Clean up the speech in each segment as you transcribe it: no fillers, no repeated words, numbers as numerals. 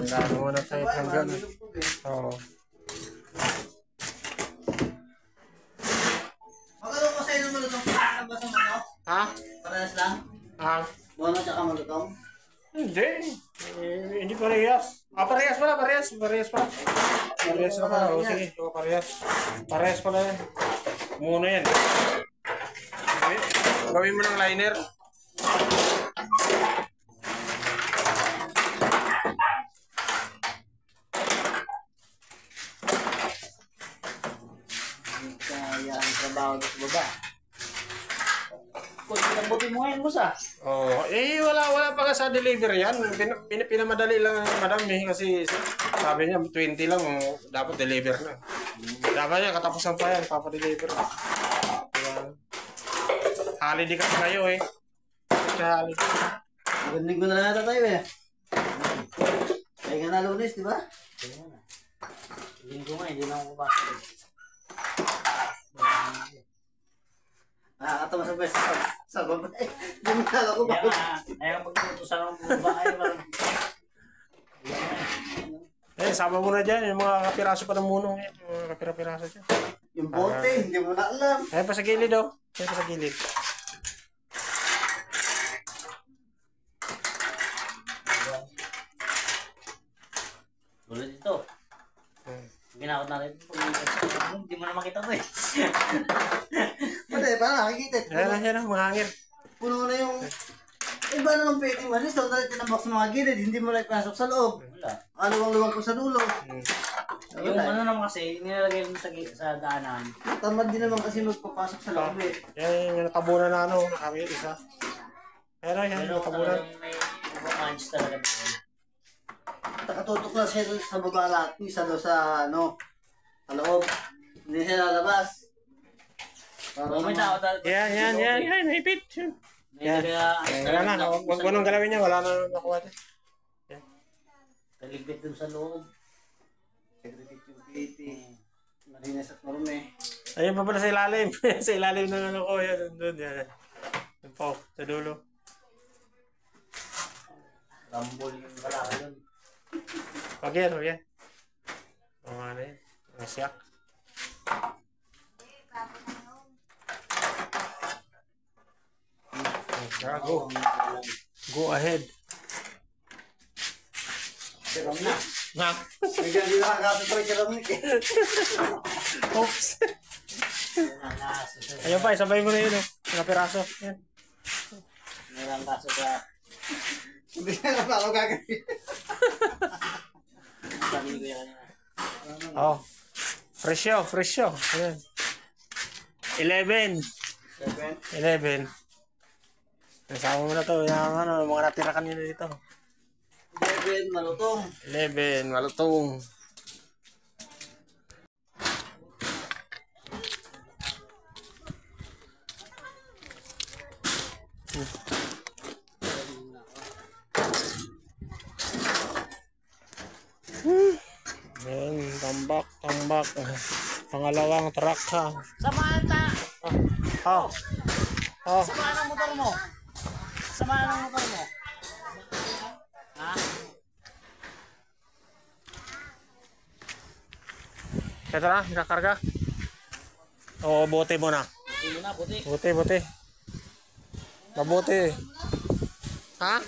Nagano mo na sa hanggang. Oo. Magkano ko sa'yo ng malutong pa? Ba sa mga? Ha? Parehas lang? Ha? Bono tsaka malutong? Hindi. Hindi parehas. Parehas pala, parehas. Parehas pala. Parehas na pala. O sige, parehas. Parehas pala yan. Muna yan. Gawin mo ng liner. Kaya ang trabaho sa baba. Kung pinabuti mo ngayon mo sa? Oh, wala pa ka sa delivery yan. Pinamadali lang ng madam kasi sabi niya 20 lang dapat deliver na. Dapat niya katapusan pa yan, papadeliver. Diba? Holiday kasi kayo eh. Holiday. Magandang linggo na lang nata tayo eh. Kaya nga na Lunes, di ba? Kaya nga. Linggo nga, hindi na ako kapasok. Nakakatawa sa best sa babae. Hindi mo nalo ko ba? Ayaw magtutusan ng babae. Sama mo na dyan, yung mga kapiraso pa ng munong yan. Yung mga kapira-piraso dyan. Yung bote, hindi mo na alam. Pa sa gilid oh. Pa sa gilid. Tulad dito. Ginakot natin. Hindi mo na makita ko eh. Pwede, parang nakikita. Yan ang mga hangin. Puno na yung... Iba naman pwede manis. Daw natin tinabak sa mga gilid. Hindi mo lang pasok sa loob. Wala. Aluwang-luwang ko sa dulo. Yung ano naman kasi, nilalagay mo sa daanan. Tamad din naman kasi magpapasok sa loob eh. Yan yung natabunan na ano. Nakawit isa. Yan yung natabunan. May manch talaga doon. Nakatutok na siya sa baba lahat. Isa daw sa ano, sa loob. Hindi siya lalabas. May tao talaga. Yan. Naipit. Yan. Wala na. Huwag mo nang galawin niya. Wala na nakuha niya. Yan. Kaligpit dun sa loob. Security. Marinas at marumi. Ayun pa pala sa ilalim. Sa ilalim ng ano ko. Yan. Doon. Yan. Yung po. Sa dulo. Rambol yung kalaka yun. Wag yan. Mga ano yan. Mga siyak. Go ahead. Siram na. Na. Bigyan din nakakasot ko yung siramik eh. Oops. Ayun pa, sabay mo na yun oh. Mga piraso. Yan. Meron kaso sa... Hindi na pa ako gagawin. Sabi ko yan kanina. Oh. Presyo. Ayan. 11. 11. Nasama mo na to. Yung ano, mga natira kanina dito. 11, malutong. 11, malutong. Ayan, tambak. Pangalawang truck ha. Samahan ta! Samahan ang motor mo. Ha? Ito na, nakakarga. Oo, bote mo na. Bote. Mabuti. Ha?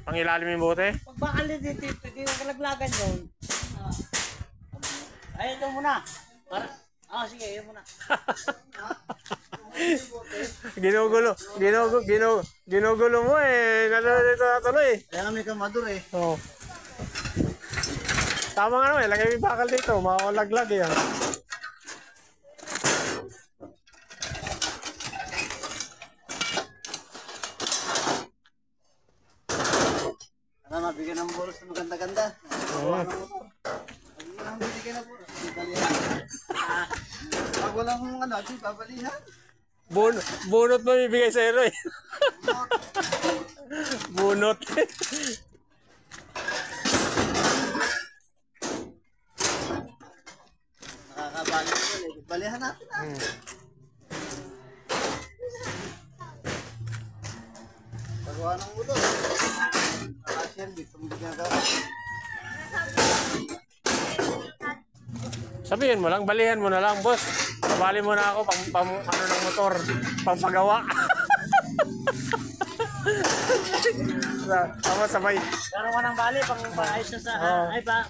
Pangilalim yung bote? Pag bakal dito, hindi na kalaglagan yun. Ay, ito muna. Sige, yun muna. Ginugulo mo eh. Natuloy eh. Kaya kami kamador eh. Oo. Tama nga naman, lagay mo yung bakal dito. Makakalaglag eh. Mabigyan ng boros na maganda-ganda. Oo. Ang bibigyan ng boros. Pag walang ano, babalihan. Bunot mo bibigay sa hero eh. Bunot. Nakakabalik ko ulit. Balihan natin ah. Pagawa ng motor. Nakasyan, dito mo ginagawa. Sabihin mo lang, balihan mo na lang, boss. Bali mo na ako pang ano ng motor, pangpagawa. Tama sabay. Karoon ka ng bali, pang paayos na sa, ay ba,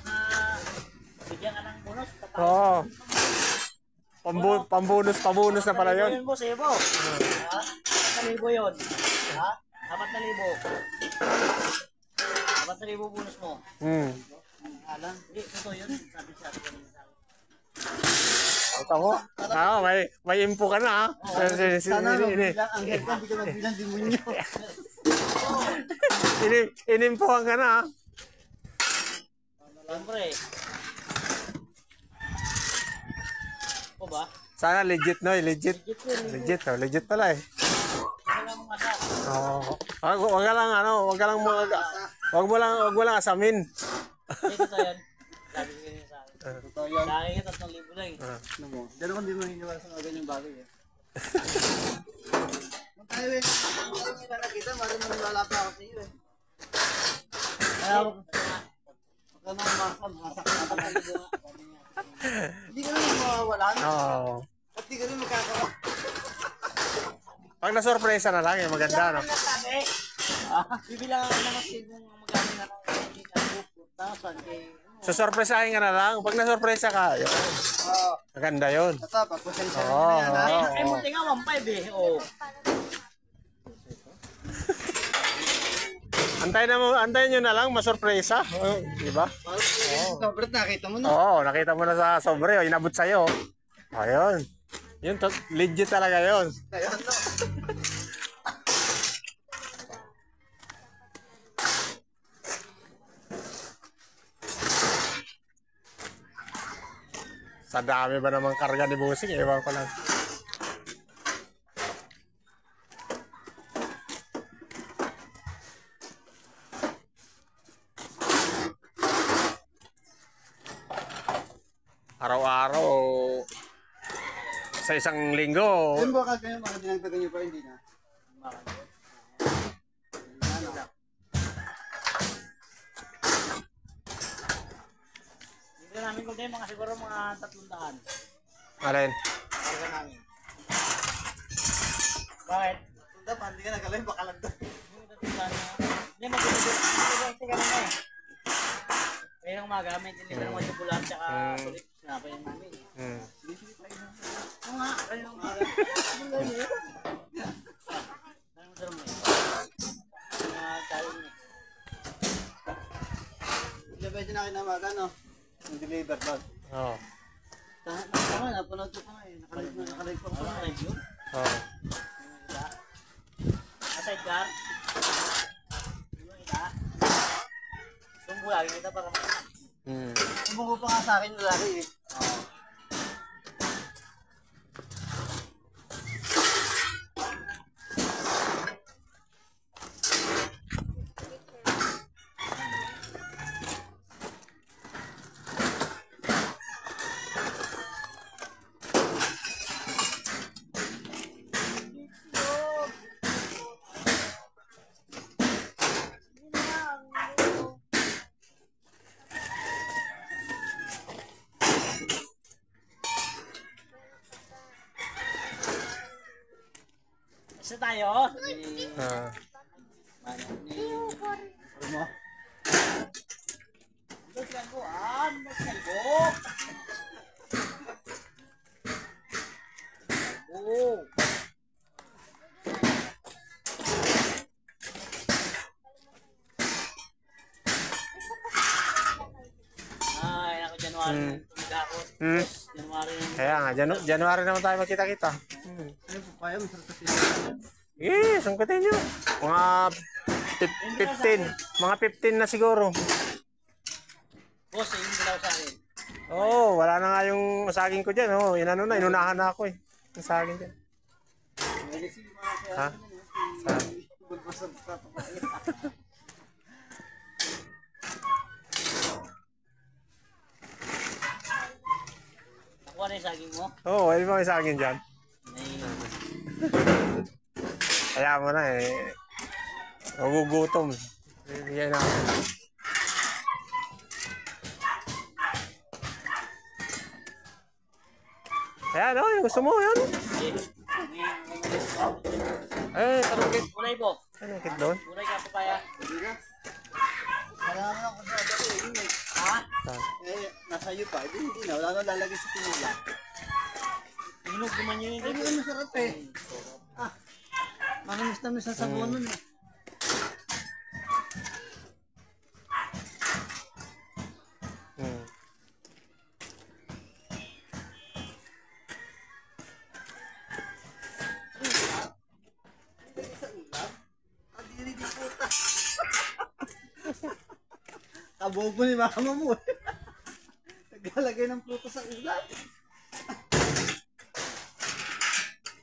bigyan ka ng bonus. Oo. Pambonus na pala yun. Yun, boss, Ebo. Ha? 4,000 yun. Ha? 4,000. 4,000 bonus mo. Alam, hindi, totoo yun. Sabi siya, Ito mo? May info ka na ha? sana magbilang ang head ka, hindi ka magbilang demonyo. Inimpohan ka na ha? Siyempre. O ba? Sana legit no, legit. Legit pala eh. Oo. Wag ka lang ano, wag mo lang asamin. Ito yan. Sabi ko yun sa akin. Totoo yan. Lagi ka 3,000 lang eh. Ano mo? Diyan ako hindi mo hiniwala sa mga ganyang bagay eh. Kung tayo eh, kung kita nakita, marunong lalapa ako sa iyo eh. Kaya ako, huwag ka nang masak na talaga. Hindi ka naman mawawala. Oo. At di ka rin magkakawa. Pag na-surpresa na lang, maganda no. Bibilangan ka naman kung magaling na So surpresahin ka na lang. Pag na-surpresa ka, yun. Maganda yun. Ito, pagpasensya na yan ha. Ay, buti nga 1,500 eh. Oo. Antayin nyo na lang, masurpresa. Diba? Sobrang nakita mo na. Oo, nakita mo na sa sobre. Inabot sa'yo. Ayun. Yun, legit talaga yun. Ayun no. Sa dami ba namang karga ni Busing? Ewan ko lang. Araw-araw sa isang linggo. Yung baka kayo, mga dinagdagan nyo pa, hindi na. Hindi namin kung tayo, mga siguro mga 300. Alin? Karga namin. Bakit? Dapat, hindi ka nagalay, baka lang doon. Hindi, mag-deliver ka na eh. Kaya ng umaga, may deliver mo yung bulan, tsaka sulit, sinapa yung namin. Oo nga, kaya ng umaga. Ano ba yun? Ano mo mo eh? Tayo mo eh. Hindi ba yun na umaga, no? Yung deliver bag. Oo. Tama, napanood ko pa nga eh. Nakalive pa ko pa nga yun. Oo. Sidecar. Yung ita. Sumbo lagi kita para makita. Sumbo pa nga sa akin yung laki eh. Isa tayo? Ano mo? Masyan ko, masyan ko. Oo. Ay, ako January. Tumigakot. January. Kaya nga, January naman tayo magkita-kita. Ay, papaya, masarap kasi. Eh, sungkutin nyo. Mga 15. Mga 15 na siguro. Boss, ayun dalaw sa akin. Oo, wala na nga yung saging ko dyan. Oh, inunahan na ako eh. Yung saging dyan. Ha? Kuha na yung saging mo. Oo, pwede ba may saging dyan? Kaya mo na eh. Nagugutom. Bibigyan natin. Ayan, yung gusto mo, yan. Tanungkit. Kulay po. Tanungkit doon. Kulay ka papaya. Wala naman ako sa dati. Ha? Nasa iyo pa. Hindi na. Wala nang lalagay sa tinula. Hinog naman yun. Ay, ano masarap eh. Manamis na sa sabon nun eh. Kabobo ni mama mo. Naglalagay ng prutas sa ulam.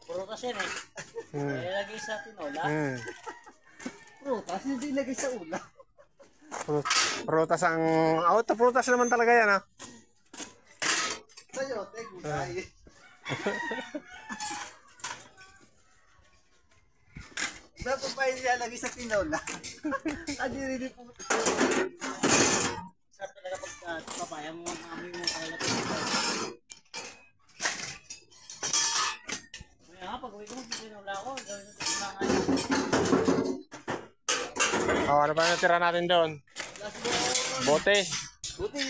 Prutas yan eh. Ilalagay sa tinola. Prutas, hindi ilagay sa ulam. Prutas ang... prutas naman talaga yan, ha? Sa'yo, gulay. Dapat pa ilalagay sa tinola. Hindi po. Sarap talaga pag papaya mo, amoy mo kalat. Kaya pag uwi ko, tinola ko. Gawin natin kumangan. Ano ba natira natin doon? Bote. Buti.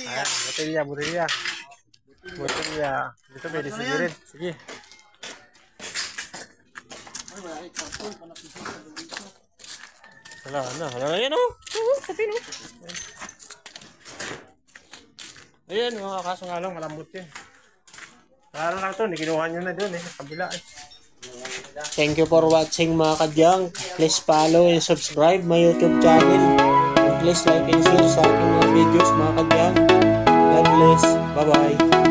Botelya. Dito pwede sige rin. Sige. Ay, wala yung karton. Panapisin sa dito. Wala na yan, oh. Sabi, no. Ayan, kaso nga lang, malambot yun. Lalo lang ito, kinuha nyo na doon, kabila. Thank you for watching mga kadyang. Please follow and subscribe my YouTube channel. And please like and share sa aking mga videos mga kadyang. God bless. Bye-bye.